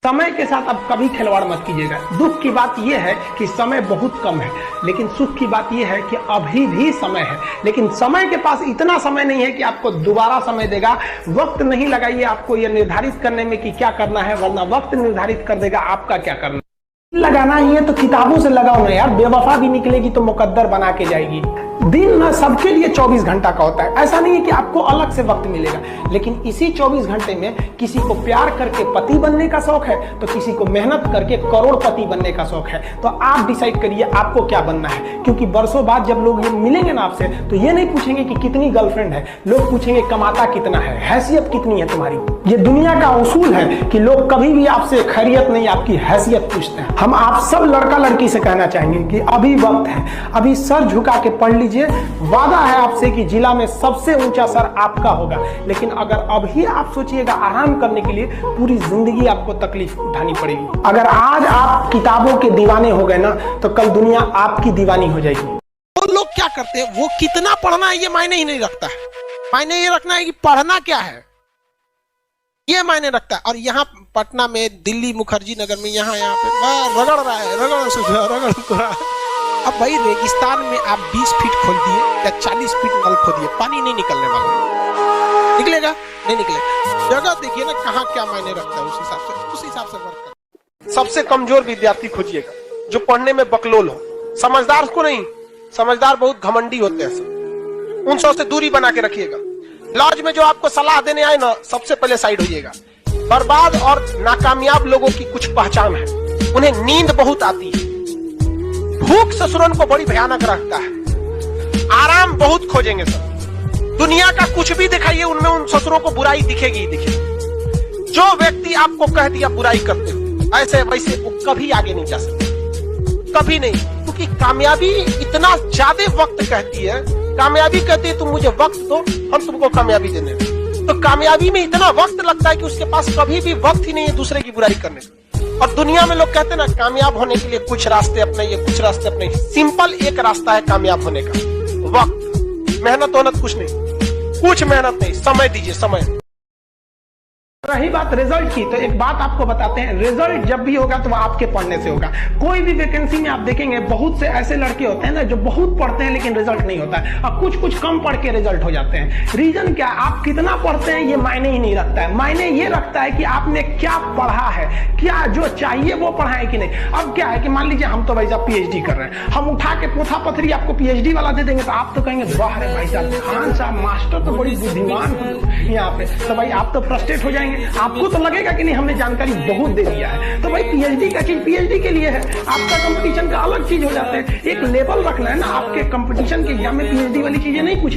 समय के साथ आप कभी खिलवाड़ मत कीजिएगा। दुख की बात यह है कि समय बहुत कम है, लेकिन सुख की बात यह है कि अभी भी समय है। लेकिन समय के पास इतना समय नहीं है कि आपको दोबारा समय देगा। वक्त नहीं लगाइए आपको यह निर्धारित करने में कि क्या करना है, वरना वक्त निर्धारित कर देगा आपका क्या करना है। लगाना ही है तो किताबों से लगाओ ना यार। बेवफा भी निकलेगी तो मुकद्दर बना के जाएगी। दिन ना सबके लिए 24 घंटा का होता है। ऐसा नहीं है कि आपको अलग से वक्त मिलेगा, लेकिन इसी 24 घंटे में किसी को प्यार करके पति बनने का शौक है तो किसी को मेहनत करके करोड़पति बनने का शौक है। तो आप डिसाइड करिए आपको क्या बनना है, क्योंकि बरसों बाद जब लोग ये मिलेंगे ना आपसे तो ये नहीं पूछेंगे कि कितनी गर्लफ्रेंड है, लोग पूछेंगे कमाता कितना है, हैसियत कितनी है तुम्हारी। ये दुनिया का उसूल है कि लोग कभी भी आपसे खैरियत नहीं आपकी हैसियत पूछते हैं। हम आप सब लड़का लड़की से कहना चाहेंगे कि अभी वक्त है, अभी सर झुका के पढ़ लीजिए। वादा है आपसे कि जिला में सबसे ऊंचा सर आपका होगा, लेकिन अगर अभी आप सोचिएगा आराम करने के लिए, पूरी जिंदगी आपको तकलीफ उठानी पड़ेगी। अगर आज आप किताबों के दीवाने हो गए ना तो कल दुनिया आपकी दीवानी हो जाएगी। वो लोग क्या करते हैं, वो कितना पढ़ना है ये मायने ही नहीं रखता है। मायने ये रखना है कि पढ़ना क्या है, ये मायने रखता है। और यहाँ पटना में, दिल्ली मुखर्जी नगर में, यहाँ पे रगड़ रहा है, रगड़। अब भाई रेगिस्तान में आप 20 फीट खोल दिए या 40 फीट नल खोदिए, पानी नहीं निकलने वाला। निकलेगा? नहीं निकलेगा। जगह देखिए ना कहाँ क्या मायने रखता है, उस हिसाब से वर्क कर। सबसे कमजोर विद्यार्थी खोजिएगा जो पढ़ने में बकलोल हो। समझदार को नहीं, समझदार बहुत घमंडी होते हैं सब। उन सब से दूरी बना के रखिएगा। लॉज में जो आपको सलाह देने आए ना, सबसे पहले साइड होइएगा। बर्बाद और नाकामयाब लोगों की कुछ पहचान है, उन्हें नींद बहुत आती है, भूख ससुरन को बड़ी भयानक रखता है, आराम बहुत खोजेंगे सब। दुनिया का कुछ भी दिखाइए, उनमें उन ससुरों को बुराई दिखेगी ही दिखेगी। जो व्यक्ति आपको कह दिया बुराई करते हो ऐसे वैसे, वो कभी आगे नहीं जा सकते, कभी नहीं। क्योंकि कामयाबी इतना ज्यादा वक्त कहती है, कामयाबी कहती है तुम मुझे वक्त दो, हम तुमको कामयाबी देने। तो कामयाबी में इतना वक्त लगता है कि उसके पास कभी भी वक्त ही नहीं है दूसरे की बुराई करने का। और दुनिया में लोग कहते हैं ना, कामयाब होने के लिए कुछ रास्ते अपनाइए, कुछ रास्ते अपनाइए। सिंपल एक रास्ता है कामयाब होने का, वक्त। मेहनत होनत कुछ नहीं, कुछ मेहनत नहीं, समय दीजिए, समय। रही बात रिजल्ट की, तो एक बात आपको बताते हैं, रिजल्ट जब भी होगा तो वो आपके पढ़ने से होगा। कोई भी वैकेंसी में आप देखेंगे बहुत से ऐसे लड़के होते हैं ना जो बहुत पढ़ते हैं लेकिन रिजल्ट नहीं होता है, और कुछ कम पढ़ के रिजल्ट हो जाते हैं। रीजन क्या? आप कितना पढ़ते हैं ये मायने ही नहीं रखता है। मायने ये रखता है कि आपने क्या पढ़ा है, क्या जो चाहिए वो पढ़ा है कि नहीं। अब क्या है कि मान लीजिए हम तो भाई साहब पीएचडी कर रहे हैं, हम उठा के पोथा पथरी आपको पीएचडी वाला दे देंगे तो आप तो कहेंगे वाह रे भाई साहब, खान साहब मास्टर तो बड़ी बुद्धिमान यहाँ पे। तो भाई आप तो फ्रस्ट्रेट हो जाएंगे, आपको तो लगेगा कि नहीं हमने जानकारी बहुत दे दिया है। तो भाई पीएचडी का चीज पीएचडी के लिए है, आपका कंपटीशन का अलग चीज हो जाता है। एक लेवल रखना है ना, आपके कंपटीशन के एग्जाम में पीएचडी वाली चीजें नहीं पूछी।